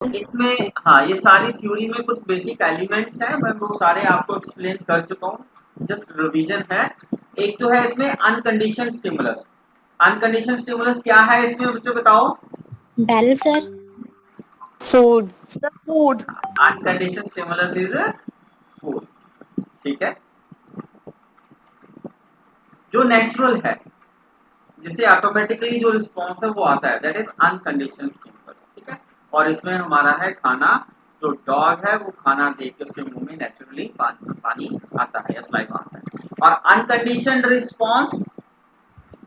तो इसमें हाँ, ये सारी थ्योरी में कुछ बेसिक एलिमेंट्स हैं, मैं वो सारे आपको एक्सप्लेन कर चुका हूँ, जस्ट रिवीजन है। एक तो है इसमें अनकंडीशनड स्टिमुलस। अनकंडीशनड स्टिमुलस क्या है इसमें बच्चों बताओ? बैल sir. Food sir, food. Unconditioned stimulus is food, ठीक है, जो नेचुरल है, जिसे ऑटोमेटिकली जो रिस्पॉन्स है वो आता है, दैट इज अनकंडीशनड स्टिमुलस, ठीक है। और इसमें हमारा है खाना, जो डॉग है वो खाना देख के उसके मुंह में नेचुरली पानी आता है या स्लाइवा आता है। और unconditioned response,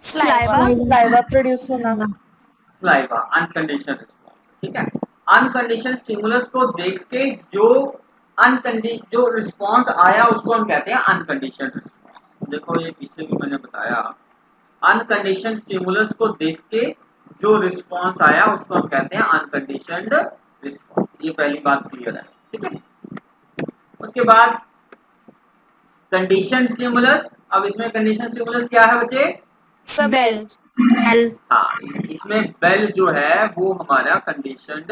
saliva, saliva produce होना। स्लाइवा अनकंडीशनड रिस्पॉन्स, ठीक है। अनकंडीशनड स्टिमुलस को देख के जो जो रिस्पॉन्स आया उसको हम कहते हैं अनकंडीशनड रिस्पॉन्स। देखो ये पीछे भी मैंने बताया, अनकंडीशनड स्टिमुलस को देख के जो रिस्पॉन्स आया उसको हम कहते हैं अनकंडीशनड रिस्पॉन्स। ये पहली बात क्लियर है, ठीक है। उसके बाद कंडीशन स्टिमुलस। अब इसमें कंडीशन स्टिमुलस क्या है बच्चे? बेल। बैल। हाँ, इसमें बेल जो है वो हमारा कंडीशनड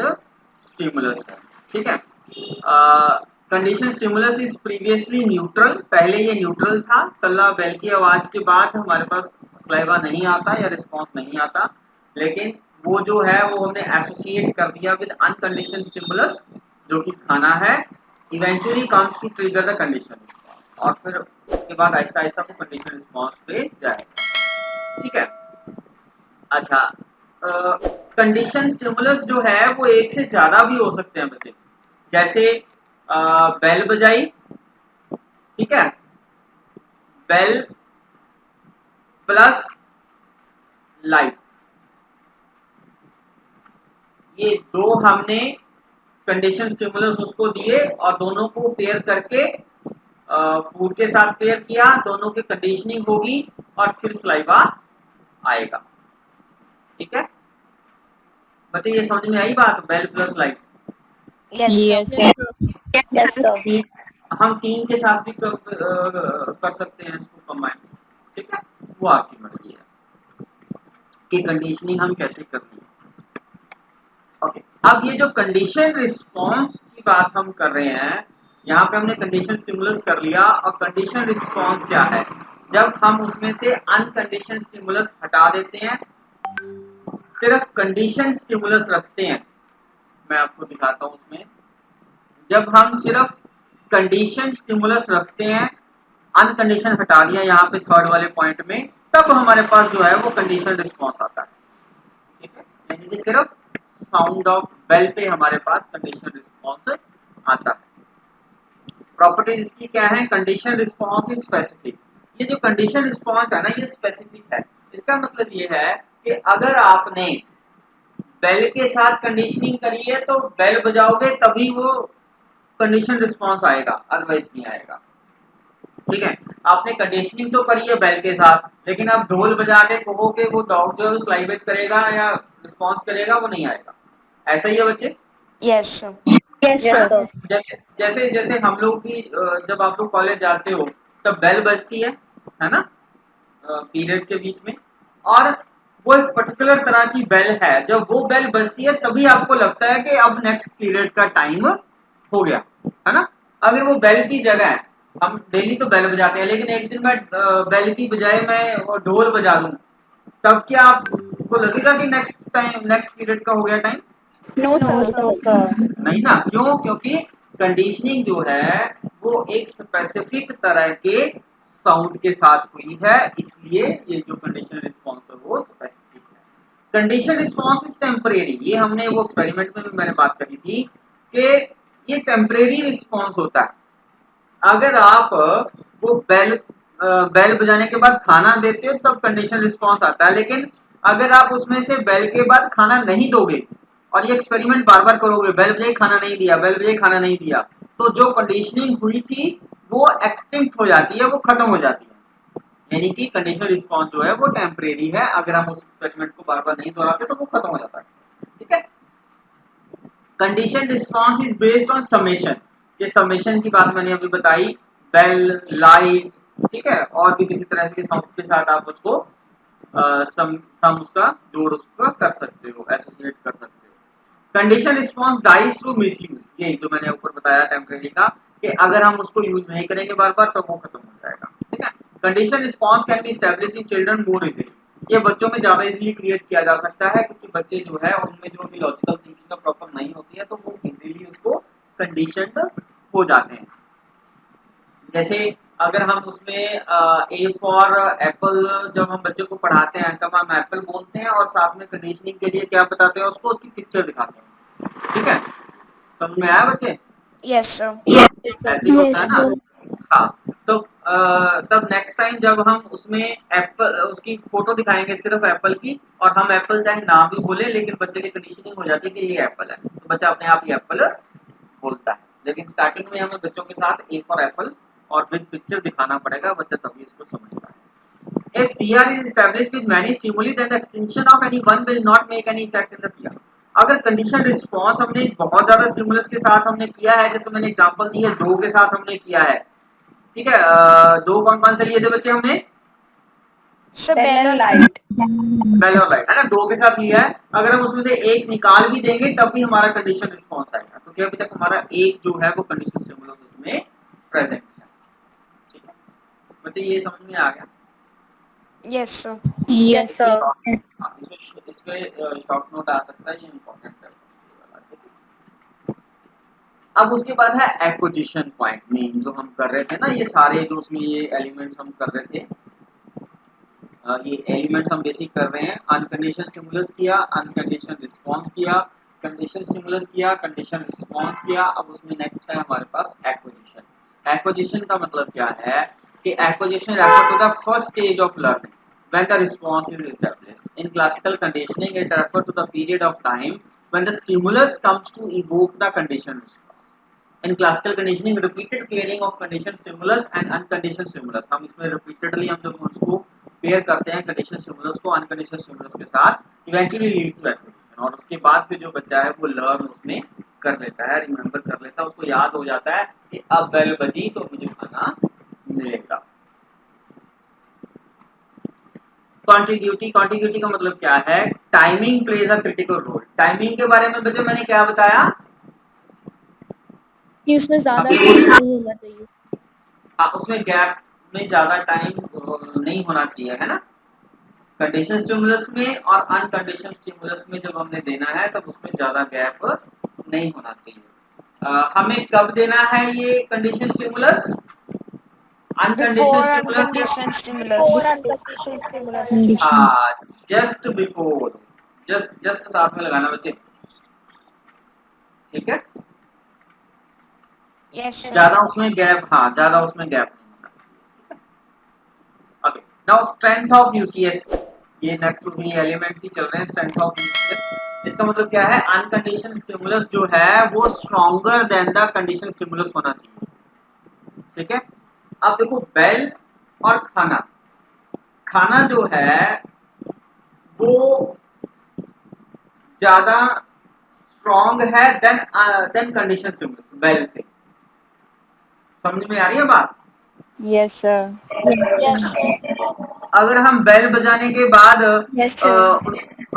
स्टिमुलस है, ठीक है। Condition stimulus is previously neutral, पहले ये न्यूट्रल था, कल्ला बेल की आवाज के बाद हमारे पास सलाइवा नहीं आता या रिस्पॉन्स नहीं आता, लेकिन वो जो है वो हमने एसोसिएट कर दिया विद अनकंडीशन स्टिमुलस जो कि खाना है, eventually comes to trigger the condition, और फिर उसके बाद आहिस्ता आहिस्ता वो कंडीशन रिस्पॉन्स पे जाएगा, ठीक है। अच्छा, कंडीशन स्टिमुलस जो है वो एक से ज्यादा भी हो सकते हैं बच्चे, जैसे बेल बजाई, ठीक है, बेल प्लस लाइट, ये दो हमने कंडीशन स्टिमुलस उसको दिए और दोनों को पेयर करके फूड के साथ पेयर किया, दोनों की कंडीशनिंग होगी और फिर सलाइवा आएगा, ठीक है। बच्चे ये समझ में आई बात, bell plus light? Yes yes sir. Sir. Yes sir. हम तीन के साथ भी कर सकते हैं इसको कंबाइन, ठीक है, वो आपकी मर्जी है कि कंडीशनिंग हम कैसे करनी है। ओके, अब ये जो कंडीशन रिस्पॉन्स की बात हम कर रहे हैं, यहाँ पे हमने कंडीशन स्टिमुलस कर लिया, और कंडीशन रिस्पॉन्स क्या है? जब हम उसमें से अनकंडीशन स्टिमुलस हटा देते हैं, सिर्फ कंडीशन स्टिमुलस रखते हैं, मैं आपको दिखाता हूँ उसमें, जब हम सिर्फ कंडीशन स्टिमुलस रखते हैं, अनकंडीशन हटा दिया यहाँ पे थर्ड वाले पॉइंट में, तब हमारे पास जो है वो कंडीशन रिस्पॉन्स आता है, ठीक है, यानी कि सिर्फ साउंड ऑफ बेल पे हमारे पास कंडीशन रिस्पॉन्स आता है। प्रॉपर्टीज इसकी क्या है? Condition response is specific. ये जो कंडीशन रिस्पॉन्स है ना, ये स्पेसिफिक है। इसका मतलब ये है कि अगर आपने बेल के साथ कंडीशनिंग करी है तो बेल बजाओगे तभी वो कंडीशन रिस्पॉन्स आएगा, अदरवाइज नहीं आएगा, ठीक है। आपने कंडीशनिंग तो करी है बेल के साथ, लेकिन आप ढोल बजा के कहोगे वो डॉग जो है स्लाइवेट करेगा या रिस्पॉन्स करेगा, वो नहीं आएगा। ऐसा ही है बच्चे? Yes sir. यस है ना? सर। जैसे जैसे जैसे हम लोग भी जब आप लोग कॉलेज जाते हो तब बेल बजती है ना, पीरियड के बीच में, और वो एक पर्टिकुलर तरह की बेल है, जब वो बेल बजती है तभी आपको लगता है कि अब नेक्स्ट पीरियड का टाइम हो गया, है ना। अगर वो बेल की जगह है, हम डेली तो बेल बजाते हैं, लेकिन एक दिन मैं बेल की बजाय मैं वो ढोल बजा दूं, तब क्या आपको लगेगा कि नेक्स्ट पीरियड का हो गया time? No no sir. Sir. No sir. नहीं ना, क्यों? क्योंकि कंडीशनिंग जो है वो एक स्पेसिफिक तरह के साउंड के साथ हुई है, इसलिए ये जो कंडीशन रिस्पॉन्स है वो स्पेसिफिक है। कंडीशन रिस्पॉन्स इज टेम्परेरी, ये हमने वो एक्सपेरिमेंट में भी मैंने बात करी थी कि ये टेम्परेरी रिस्पॉन्स होता है। अगर आप वो बेल बजाने के बाद खाना देते हो तब कंडीशन रिस्पॉन्स आता है, लेकिन अगर आप उसमें से बेल के बाद खाना नहीं दोगे और ये एक्सपेरिमेंट बार बार करोगे, बेल बजाई खाना नहीं दिया, बेल बजाई खाना नहीं दिया, तो जो कंडीशनिंग हुई थी वो एक्सटिंक्ट हो जाती है, वो खत्म हो जाती है। यानी कि कंडीशनल रिस्पॉन्स जो है वो टेम्परेरी है, अगर हम उस एक्सपेरिमेंट को बार बार नहीं दोहराते तो वो खत्म हो जाता है, ठीक है। Condition response is based on summation, ये समेशन की बात मैंने अभी बताई, बेल, लाइट, ठीक है, और भी किसी तरह के साउंड के साथ आप उसको सम उसका जोड़ उसका कर सकते हो, एसोसिएट कर सकते हो। Condition response dies through misuse, यही जो मैंने ऊपर बताया टेम्परेरी का, कि अगर हम उसको यूज नहीं करेंगे बार बार तो वो खत्म हो जाएगा, ठीक है। Condition response can be established in children more easily, ये बच्चों में ज्यादा इजीली क्रिएट किया जा सकता है, क्योंकि बच्चे जो है उनमें जो भी लॉजिकल थिंकिंग प्रॉपर नहीं होती है तो वो इजीली उसको कंडीशनड हो जाते हैं। जैसे अगर हम उसमें ए फॉर एप्पल जब हम बच्चे को पढ़ाते हैं तब हम एप्पल बोलते हैं और साथ में कंडीशनिंग के लिए क्या बताते हैं उसको, उसकी पिक्चर दिखाते हैं, ठीक है। समझ में आया बच्चे? Yes, sir. ऐसे ही होता Yes, है ना। sir. हाँ, तो तब नेक्स्ट टाइम जब हम उसमें एप्पल उसकी फोटो दिखाएंगे सिर्फ एप्पल की, और हम एप्पल चाहे नाम भी बोले लेकिन बच्चे की कंडीशनिंग हो जाती है कि ये एप्पल है, तो बच्चा अपने आप ही एप्पल बोलता है। लेकिन स्टार्टिंग में हमें बच्चों के साथ ए फॉर एप्पल और विद पिक्चर दिखाना पड़ेगा, बच्चा तभी इसको समझता है। If CR is established with many stimuli, then the extinction of any one will not make any effect in the CR. अगर कंडीशन रिस्पॉन्स हमने बहुत ज्यादा स्टिमुलस के साथ हमने किया है, जैसे मैंने एग्जांपल दी है, दो के साथ हमने किया है, ठीक है। दो कौन कौन से लिए थे बच्चे हमने? Sir, bell or light. Bell और लाइट, है ना, दो के साथ लिया है। अगर हम उसमें से एक निकाल भी देंगे तब भी हमारा कंडीशन रिस्पॉन्स आएगा, क्योंकि अभी तक हमारा एक जो है वो कंडीशन स्टिमुलस उसमें प्रेजेंट है, ठीक है। बच्चे ये समझ में आ गया? Yes, sir. Yes, sir. हाँ, इस पे शॉर्ट नोट आ सकता है, ये इम्पोर्टेंट है। अब उसके बाद है एक्विजिशन पॉइंट, मेन जो हम कर रहे थे ना, ये सारे जो उसमें ये एलिमेंट्स हम कर रहे थे, ये एलिमेंट्स हम बेसिक कर रहे हैं। अनकंडीशनल स्टिमुलस किया, अनकंडीशनल रिस्पांस किया, कंडीशनल स्टिमुलस किया, कंडीशनल रिस्पांस किया। अब उसमें नेक्स्ट है हमारे पास एक्विजिशन। एक्विजिशन का मतलब क्या है कि acquisition refer to the first stage of learning when the response is established. In classical conditioning, it refers to the period of time when the stimulus comes to evoke the conditioned response. In classical conditioning, repeated pairing of conditioned stimulus and unconditioned stimulus. हम इसमें repeatedly हम जब उसको pair करते हैं conditional stimulus को unconditional stimulus के साथ, इवेंचुअली लीड टू एक्विजिशन, और उसके बाद फिर जो बच्चा है वो लर्न उसमें कर लेता है, रिमेंबर कर लेता है, उसको याद हो जाता है कि अब बेल बजी तो मुझे खाना मिलेगा। कॉन्टिग्यूटी, कॉन्टिग्यूटी का मतलब क्या है? Timing plays a critical role. Timing के बारे में बच्चे मैंने क्या बताया कि उसमें ज्यादा टाइम नहीं होना चाहिए। हाँ, उसमें गैप में ज्यादा टाइम नहीं होना चाहिए, है ना। कंडीशन स्टिमुलस में और अनकंडीशन स्टिमुलस में जब हमने देना है तब उसमें ज्यादा गैप नहीं होना चाहिए। हमें कब देना है ये condition stimulus? Before अनकंडीशन unconditioned stimulus. Condition हाँ, जस्ट बिफोर, जस्ट जस्ट साथ में लगाना बच्चे, ठीक है। Yes, sir. ज्यादा उसमें गैप, हाँ ज्यादा उसमें गैप नहीं होना चाहिए। Okay, now strength of UCS, ये नेक्स्ट भी एलिमेंट्स ही चल रहे हैं। स्ट्रेंथ ऑफ यूसीएस इसका मतलब क्या है? अनकंडीशनल स्टिमुलस जो है वो stronger than the conditional stimulus होना चाहिए, ठीक है। अब देखो बेल और खाना, खाना जो है वो ज्यादा स्ट्रॉन्ग है देन कंडीशनल स्टिमुलस बेल से। समझ में आ रही है बात? Yes, sir. Yes, sir. अगर हम बेल बजाने के बाद Yes, sir.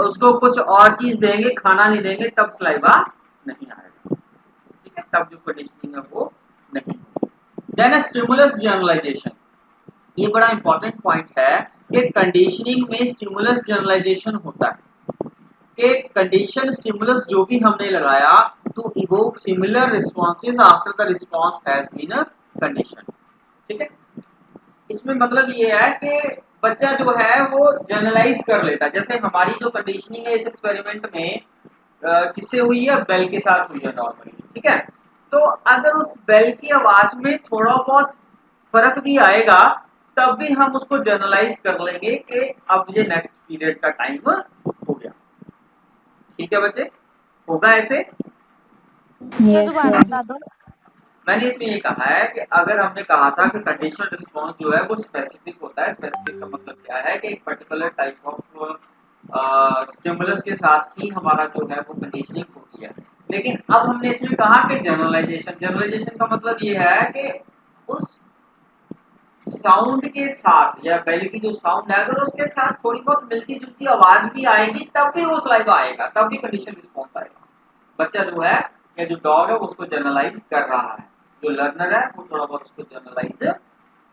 उसको कुछ और चीज देंगे, खाना नहीं देंगे, तब सलाइवा नहीं आएगा, ठीक है, तब जो कंडीशनिंग है वो नहीं। देन स्टिमुलस जनरलाइजेशन, ये बड़ा इंपॉर्टेंट पॉइंट है कि कंडीशनिंग में स्टिमुलस जनरलाइजेशन होता है कि कंडीशन स्टिमुलस जो भी हमने लगाया to evoke similar responses after the response has been condition, ठीक है। इसमें मतलब ये है कि बच्चा जो है वो जनरलाइज कर लेता है। जैसे हमारी जो कंडीशनिंग है इस एक्सपेरिमेंट में किससे हुई है? बेल के साथ हुई है नॉर्मली, ठीक है। तो अगर उस बेल की आवाज में थोड़ा बहुत फर्क भी आएगा तब भी हम उसको जनरलाइज कर लेंगे कि अब ये नेक्स्ट पीरियड का टाइम हो गया, ठीक है बच्चे, होगा ऐसे। Yes, sir. मैंने इसमें ये कहा है कि अगर हमने कहा था कि कंडीशनल रिस्पॉन्स जो है वो स्पेसिफिक होता है, स्पेसिफिक का मतलब क्या है कि एक पर्टिकुलर टाइप ऑफ स्टिमुलस के साथ ही हमारा जो है वो कंडीशनिंग होती है। लेकिन अब हमने इसमें कहा कि जनरलाइजेशन, जनरलाइजेशन का मतलब ये है कि उस साउंड के साथ या बेल की जो साउंड है अगर उसके साथ थोड़ी बहुत मिलती जुलती आवाज भी आएगी तब भी वो सलाइवा आएगा, तब भी कंडीशन रिस्पॉन्स आएगा, बच्चा जो है या जो डॉग है वो उसको जनरलाइज कर रहा है, जो लर्नर है वो थोड़ा बहुत उसको जनरलाइज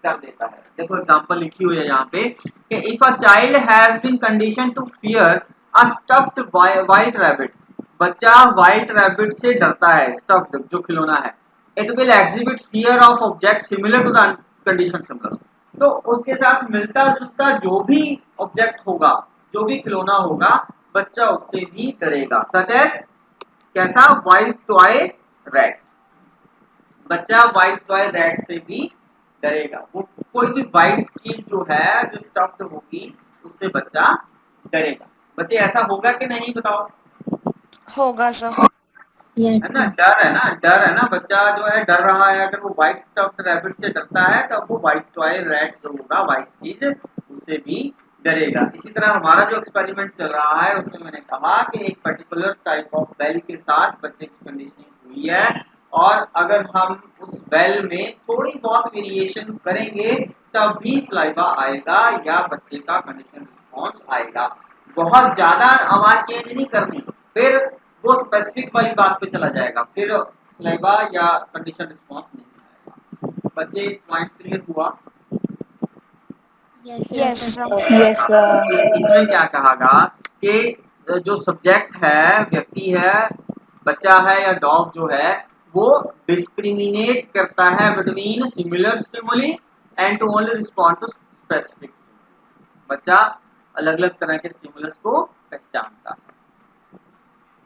कर देता है। देखो एग्जांपल लिखी हुई है यहाँ पे कि if a child has been condition to fear a stuffed white rabbit, बच्चा व्हाइट रैबिट से डरता है, स्टफ्ड जो खिलौना है, it will exhibit fear of object similar to the condition similar, तो उसके साथ मिलता जुलता जो भी ऑब्जेक्ट होगा, जो भी खिलौना होगा, बच्चा उससे भी डरेगा। सच एज कैसा, व्हाइट टॉय रैट, बच्चा व्हाइट टॉय रैट से भी डरेगा। वो कोई भी व्हाइट चीज जो है जो स्टफ्ड होगी उससे बच्चा डरेगा। बच्चे ऐसा होगा कि नहीं बताओ? होगा सर। है ना, डर है ना, डर है ना, बच्चा जो है डर रहा है, अगर वो व्हाइट स्टफ्ड रैबिट से डरता है तो वो व्हाइट टॉय रैट जो होगा, व्हाइट चीज, उससे भी डरेगा। इसी तरह हमारा जो एक्सपेरिमेंट चल रहा है उसमें मैंने कहा कि एक पर्टिकुलर टाइप ऑफ बेल के साथ बच्चे की कंडीशनिंग हुई है, और अगर हम उस बेल में थोड़ी बहुत वेरिएशन करेंगे तब भी सलाइवा आएगा या बच्चे का कंडीशन रिस्पॉन्स आएगा। बहुत ज्यादा आवाज चेंज नहीं करनी, फिर वो स्पेसिफिक वाली बात पे चला जाएगा, फिर सलाइवा या कंडीशन रिस्पॉन्स नहीं आएगा। बच्चे पॉइंट क्लियर हुआ? Yes sir. Yes, sir. इसमें क्या कहागा कि जो सब्जेक्ट है, व्यक्ति है, बच्चा है या डॉग जो है, वो डिस्क्रिमिनेट करता है between similar stimuli and to only respond to specific. बच्चा अलग अलग तरह के स्टिमुलस को पहचानता है।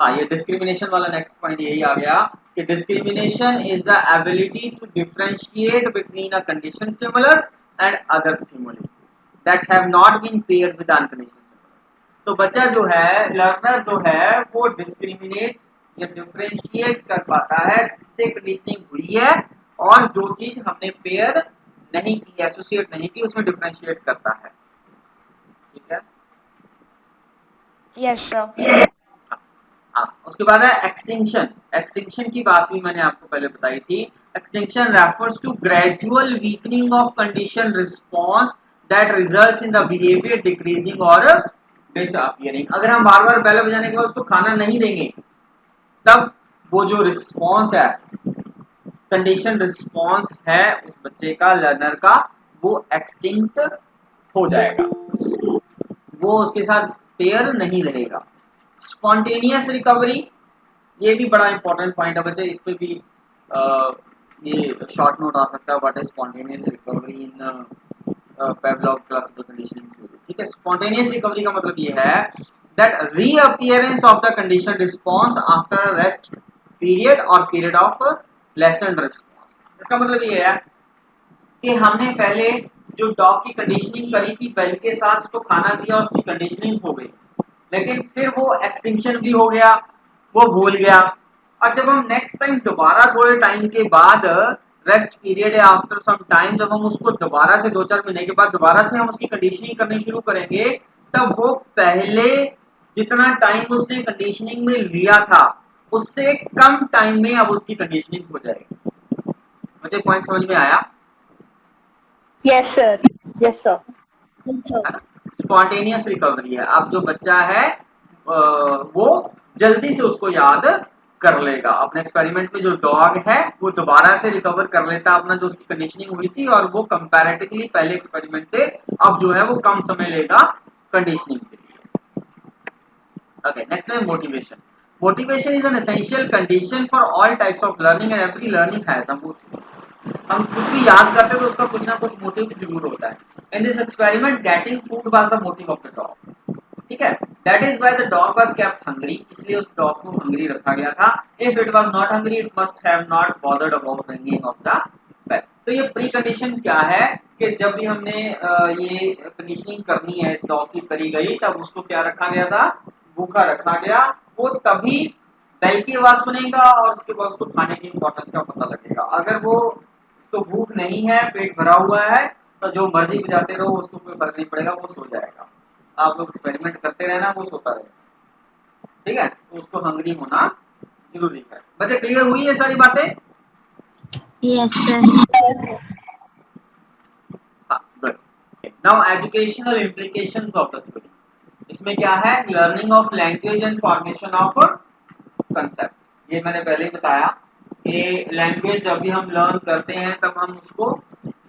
हाँ, ये डिस्क्रिमिनेशन वाला नेक्स्ट पॉइंट यही आ गया कि discrimination is the ability to differentiate between a condition stimulus and other stimuli that have not been paired with unconditional stimulus. तो बच्चा जो है, लर्नर जो है, वो डिस्क्रिमिनेट या डिफरेंशिएट कर पाता है जिससे कंडीशनिंग हुई है, और जो चीज हमने पेयर नहीं की, एसोसिएट नहीं की, उसमें डिफरेंशिएट करता है। ठीक है? Yes sir. हाँ, उसके बाद है एक्सटिंक्शन। एक्सटिंक्शन की बात भी मैंने आपको पहले बताई थी। Extinction refers to gradual weakening of condition response that results in the behaviour decreasing और डिसअपियरिंग। अगर हम बार बार पहले बजाने के बाद उसको खाना नहीं देंगे तब वो जो रिस्पॉन्स है, कंडीशन रिस्पॉन्स है उस बच्चे का, लर्नर का, वो एक्सटिंक्ट हो जाएगा, वो उसके साथ पेयर नहीं रहेगा। स्पॉन्टेनियस रिकवरी, ये भी बड़ा इंपॉर्टेंट पॉइंट है बच्चे, इस पे भी ये शॉर्ट नोट आ सकता है, what is spontaneous recovery in Pavlov classical conditioning theory. ठीक है, स्पॉन्टेनियस रिकवरी का मतलब ये है that reappearance of the condition response after rest period और पीरियड ऑफ लेसन रिस्पॉन्स। इसका मतलब ये है कि हमने पहले जो डॉग की कंडीशनिंग करी थी, बेल के साथ उसको खाना दिया, उसकी कंडीशनिंग हो गई, लेकिन फिर वो एक्सटिंक्शन भी हो गया, वो भूल गया। और जब हम नेक्स्ट टाइम दोबारा थोड़े टाइम के बाद, रेस्ट पीरियड है आफ्टर सम टाइम, जब हम उसको दोबारा से 2-4 महीने के बाद दोबारा से हम उसकी कंडीशनिंग करनी शुरू करेंगे, तब वो पहले जितना टाइम उसने कंडीशनिंग में लिया था उससे कम टाइम में अब उसकी कंडीशनिंग हो जाएगी। मुझे पॉइंट समझ में आया? Yes, sir. Yes, sir. Spontaneous recovery है। अब जो बच्चा है वो जल्दी से उसको याद कर लेगा। अपने एक्सपेरिमेंट में जो डॉग है वो दोबारा से रिकवर कर लेता अपना जो उसकी कंडीशनिंग हुई थी, और वो कंपैरेटिवली पहले एक्सपेरिमेंट से अब जो है वो कम समय लेगा कंडीशनिंग के लिए। ओके, नेक्स्ट है motivation. Motivation is an essential condition for all types of learning and every learning has a motive. हम कुछ भी याद करते हैं तो उसका कुछ ना कुछ मोटिव जरूर होता है। In this experiment getting food was the motive of the dog. ठीक है, that is why the dog was kept hungry, इसलिए उस डॉग को हंग्री रखा गया था। If it was not hungry it must have not bothered about ringing of the bell. तो ये प्री कंडीशन क्या है कि जब भी हमने ये कंडीशनिंग करनी है इस डॉग की करी गई, तब उसको क्या रखा गया था, भूखा रखा गया। वो तभी बेल की आवाज सुनेगा और उसके बाद उसको खाने की इंपॉर्टेंस का पता लगेगा। अगर वो तो भूख नहीं है, पेट भरा हुआ है, तो जो मर्जी बजाते रहो उसको कोई फर्क नहीं पड़ेगा, वो सो जाएगा। आप लोग एक्सपेरिमेंट करते रहना, वो सोता रहेगा। ठीक है, तो उसको हंग्री होना जरूरी है। बच्चे क्लियर हुई है सारी बातें? Yes, sir. हाँ, good. Now educational implications of the theory. इसमें क्या है, learning of language and formation of concept. ये मैंने पहले ही बताया कि लैंग्वेज जब भी हम लर्न करते हैं तब हम उसको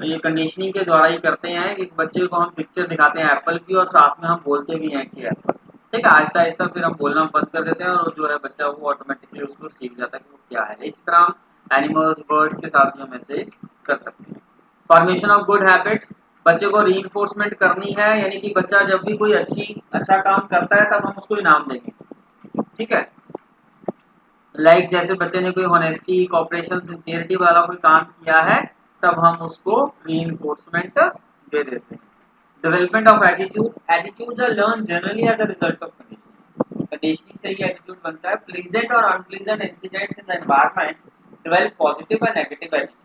ये कंडीशनिंग के द्वारा ही करते हैं कि बच्चे को हम पिक्चर दिखाते हैं एप्पल की और साथ में हम बोलते भी हैं कि एप्पल, ठीक है। आहिस्ता आहिस्ता फिर हम बोलना बंद कर देते हैं और जो है बच्चा वो ऑटोमेटिकली उसको सीख जाता है कि वो क्या है। इस तरह हम एनिमल्स बर्ड्स के साथ भी हम ऐसे कर सकते हैं। फॉर्मेशन ऑफ गुड हैबिट्स, बच्चे को रीइंफोर्समेंट करनी है, यानी कि बच्चा जब भी कोई अच्छा काम करता है तब हम उसको इनाम देंगे, ठीक है। लाइक जैसे बच्चे ने कोई होनेस्टी कोऑपरेशन सिंसियरिटी वाला कोई काम किया है तब हम उसको रीइंफोर्समेंट दे देते हैं। Development of attitude, attitudes are learn generally as a result of conditioning, conditioning से ही एटीट्यूड बनता है। प्लीजेंट और unpleasant incidents in the environment develop positive and negative attitude.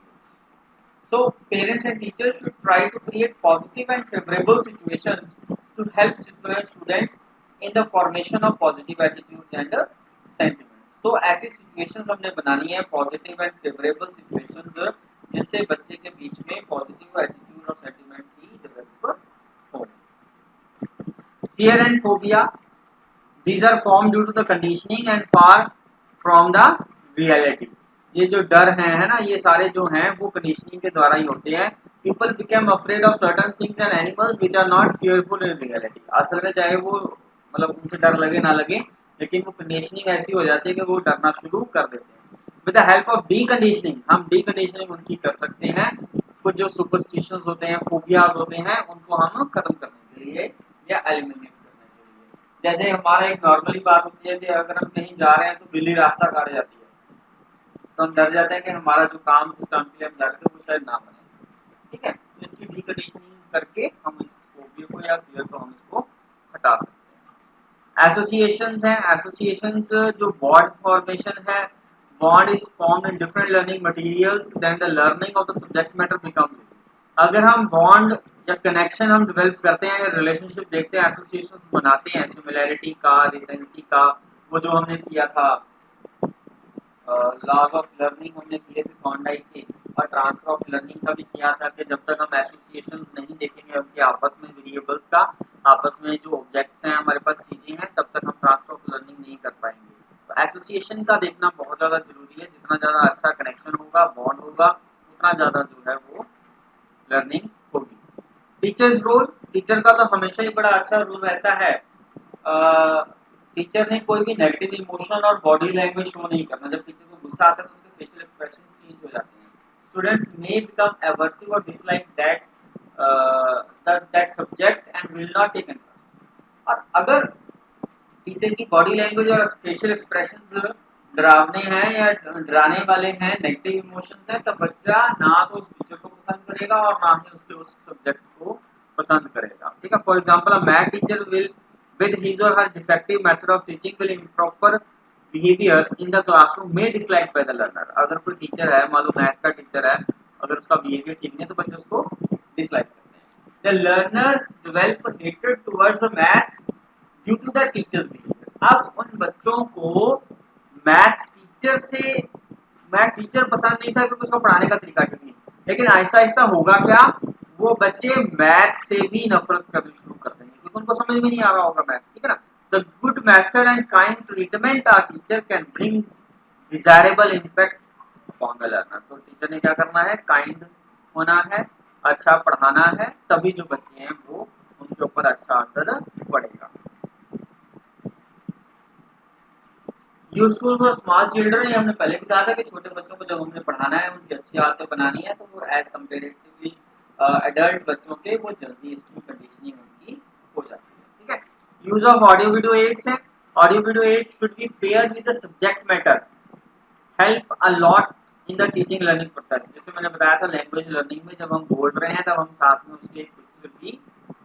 So parents and teachers should try to create positive and favorable situations to help students in the formation of positive attitudes and sentiments. तो ऐसी situations हमने बनानी है positive and favorable situations जिससे बच्चे के बीच में positive attitude और sentiments ही develop हो। Fear and phobia, these are formed due to the conditioning and far from the reality. ये जो डर है ना, ये सारे जो हैं वो कंडीशनिंग के द्वारा ही होते हैं। People become afraid of certain things and animals which are not fearful in reality. असल में चाहे वो मतलब उनसे डर लगे ना लगे, लेकिन वो कंडीशनिंग ऐसी हो जाती है कि वो डरना शुरू कर देते हैं। With the help of D conditioning, हम डी कंडीशनिंग उनकी कर सकते हैं। कुछ जो सुपरस्टिशंस होते हैं, फोबियाज होते हैं, उनको हम खत्म करने के लिए या एलिमिनेट करने के लिए। जैसे हमारा एक नॉर्मली बात होती है कि अगर हम कहीं जा रहे हैं तो बिल्ली रास्ता काट जाती है, तो हम डर जाते हैं कि हमारा जो काम जिस काम के लिए हम जा रहे थे वो शायद ना बने, ठीक है। तो इसकी डीकंडीशनिंग करके हम इस फोबिया को या फियर को हम इसको हटा सकते हैं। एसोसिएशंस हैं, एसोसिएशंस जो बॉन्ड फॉर्मेशन है, bond is formed in different learning materials then the learning of the subject matter becomes. अगर हम बॉन्ड या कनेक्शन हम डेवलप करते हैं या रिलेशनशिप देखते हैं, एसोसिएशंस बनाते हैं सिमिलैरिटी का, रिसेंसी का, वो जो हमने किया था लॉस ऑफ लर्निंग हमने किए थे थॉर्नडाइक के, और ट्रांसफर ऑफ लर्निंग का भी किया था कि जब तक हम एसोसिएशंस नहीं देखेंगे उनके आपस में वेरिएबल्स का, आपस में जो ऑब्जेक्ट्स हैं हमारे पास चीजें हैं, तब तक हम ट्रांसफर ऑफ लर्निंग नहीं कर पाएंगे। तो एसोसिएशन का देखना बहुत ज्यादा जरूरी है। जितना ज्यादा अच्छा कनेक्शन होगा, बॉन्ड होगा, उतना ज्यादा जो है वो लर्निंग होगी। टीचर्स रोल, टीचर का तो हमेशा ही बड़ा अच्छा रोल रहता है। टीचर ने कोई भी नेगेटिव इमोशन और बॉडी लैंग्वेज शो नहीं करना। जब टीचर को गुस्सा आता है तो उसके फेशियल एक्सप्रेशन चेंज हो जाते हैं। स्टूडेंट्स मे बिकम एवर्सिव और dislike that subject and will not take interest. और अगर टीचर की बॉडी लैंग्वेज और फेशियल एक्सप्रेशन डरावने हैं या डराने वाले हैं, नेगेटिव इमोशंस हैं, तब बच्चा ना तो उस टीचर को पसंद करेगा और ना ही उसके उस सब्जेक्ट को पसंद करेगा, ठीक है। For example, a math teacher will with his or her defective method of teaching will improper behavior in the classroom may disliked by the learner। अगर कोई टीचर है, मान लो मैथ का टीचर है, अगर उसका बिहेवियर ठीक नहीं है तो बच्चे उसको डिसलाइक करते हैं। The learners develop hatred towards the math due to the teacher's behavior। अब उन बच्चों को मैथ टीचर पसंद नहीं था क्योंकि उसको पढ़ाने का तरीका ठीक नहीं, लेकिन आहिस्ता आहिस्ता होगा क्या, वो बच्चे मैथ से भी नफरत करनी शुरू कर देंगे क्योंकि उनको समझ में नहीं आ रहा होगा मैथ, ठीक है ना। The good method and kind treatment are teacher can bring desirable impact upon the learner. तो टीचर ने क्या करना है, काइंड होना है, अच्छा पढ़ाना है, तभी जो बच्चे हैं वो उनके ऊपर अच्छा असर पड़ेगा। यूजफुल फॉर स्मॉल चिल्ड्रन, ये हमने पहले भी कहा था कि छोटे बच्चों को जब हमने पढ़ाना है, उनकी अच्छी आदतें बनानी है, तो वो एज कम्पेरेटिवली एडल्ट बच्चों के वो जल्दी इसकी कंडीशनिंग उनकी हो जाती है, ठीक है। Use of audio video aids है। Audio video aids should be paired with the subject matter, help a lot in the teaching learning process. जैसे मैंने बताया था, लैंग्वेज लर्निंग में जब हम बोल रहे हैं तब हम साथ में उसके एक पिक्चर भी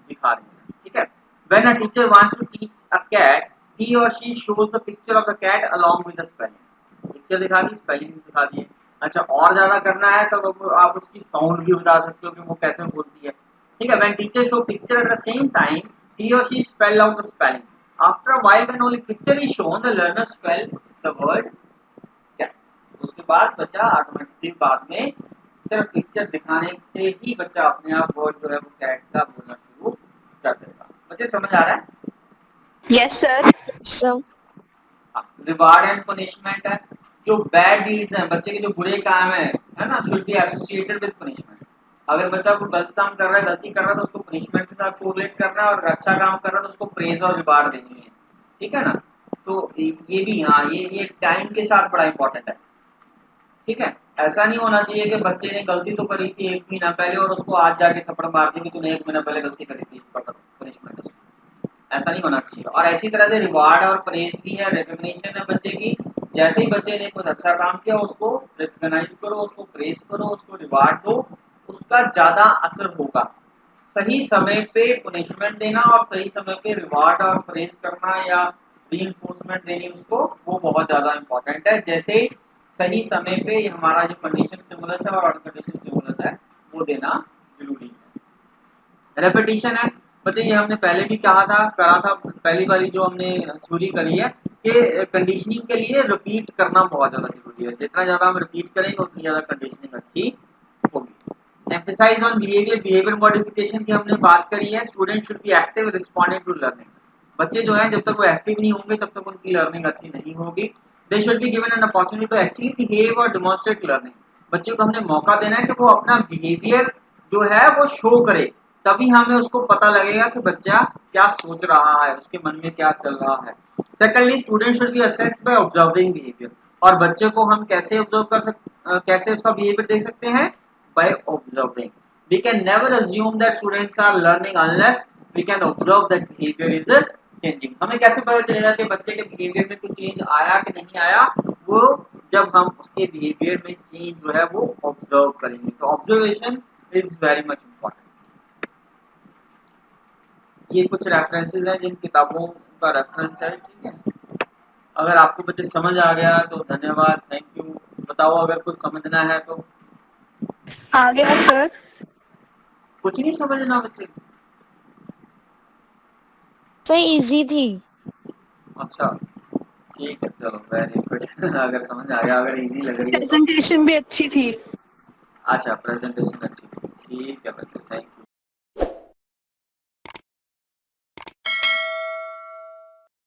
दिखा रहे हैं, ठीक है। When a teacher wants to teach a cat, he or she shows the picture of the cat along with the spelling। Picture दिखा दी, स्पेलिंग दिखा दिए। अच्छा, और ज्यादा करना है तो आप उसकी साउंड भी बता सकते हो कि वो कैसे बोलती है, ठीक है। When teacher show picture at the same time, he or she spell out the spelling। after a while when only picture is shown, the learner spell the word cat। उसके बाद बच्चा ऑटोमेटिकली बाद में सिर्फ पिक्चर दिखाने से ही बच्चा अपने आप वर्ड जो है वो कैट का बोलना शुरू कर देगा। बच्चे समझ आ रहा है? Yes, sir. So, reward and punishment है। जो बैड डीड्स हैं, बच्चे के जो बुरे काम है ना, should be associated with punishment. अगर बच्चा कोई गलत काम कर रहा है, गलती कर रहा है, तो उसको पनिशमेंट के साथ कोरिलेट करना है, और अगर अच्छा काम कर रहा है तो उसको प्रेज और रिवार्ड देनी है, ठीक है ना। तो ये भी, हाँ, ये टाइम के साथ बड़ा इंपॉर्टेंट है, ठीक है। ऐसा नहीं होना चाहिए कि बच्चे ने गलती तो करी थी 1 महीना पहले और उसको आज जाके थप्पड़ मार दी कि तूने 1 महीना पहले गलती करी थी, पनिशमेंट। ऐसा नहीं होना चाहिए। और ऐसी तरह से रिवार्ड और प्रेज भी है, रिकॉग्निशन है बच्चे की। जैसे ही बच्चे ने कुछ अच्छा काम किया उसको रिकॉग्नाइज करो, उसको प्रेज करो, उसको रिवार्ड दो, उसका ज्यादा असर होगा। सही समय पे पनिशमेंट देना और सही समय पे रिवार्ड और प्रेज करना या रीइंफोर्समेंट देनी उसको, वो बहुत ज्यादा इंपॉर्टेंट है। जैसे सही समय पे हमारा जो कंडीशन स्टिमुलस है और अनकंडीशनल स्टिमुलस है वो देना जरूरी है। रेपिटेशन है बच्चे, ये हमने पहले भी करा था, पहली वाली जो हमने थ्योरी करी है कि कंडीशनिंग के लिए रिपीट करना बहुत ज्यादा जरूरी है। जितना ज्यादा हम रिपीट करेंगे उतनी ज्यादा कंडीशनिंग अच्छी होगी। एम्फेसाइज ऑन बिहेवियर मॉडिफिकेशन की हमने बात करी है। Student should be active responding to learning. बच्चे जो है जब तक वो एक्टिव नहीं होंगे तब तक उनकी लर्निंग अच्छी नहीं होगी। They should be given an opportunity to actually behave और डेमोन्स्ट्रेट लर्निंग। बच्चों को हमने मौका देना है कि वो अपना बिहेवियर जो है वो शो करे, तभी हमें उसको पता लगेगा कि बच्चा क्या सोच रहा है, उसके मन में क्या चल रहा है। Secondly, student should B assessed by observing behaviour. और बच्चे को हम कैसे ऑब्जर्व कैसे उसका बिहेवियर देख सकते हैं? By observing. We can never assume that students are learning unless we can observe that behavior is changing. हमें कैसे पता चलेगा कि बच्चे के बिहेवियर में कुछ चेंज आया कि नहीं आया? वो जब हम उसके बिहेवियर में चेंज जो है वो ऑब्जर्व करेंगे। तो observation is very much important. ये कुछ रेफरेंसेस हैं जिन किताबों का रेफरेंस है, ठीक है। अगर आपको बच्चे समझ आ गया तो धन्यवाद, थैंक यू। बताओ अगर कुछ समझना है तो। आ गया सर। कुछ नहीं समझना बच्चे? सर इजी थी। अच्छा, ठीक है, चलो वेरी गुड। अगर समझ आ गया, अगर इजी लग रही है तो। प्रेजेंटेशन भी अच्छी थी। अच्छा, प्रेजेंटेशन अच्छी थी, ठीक है बच्चे, थैंक यू।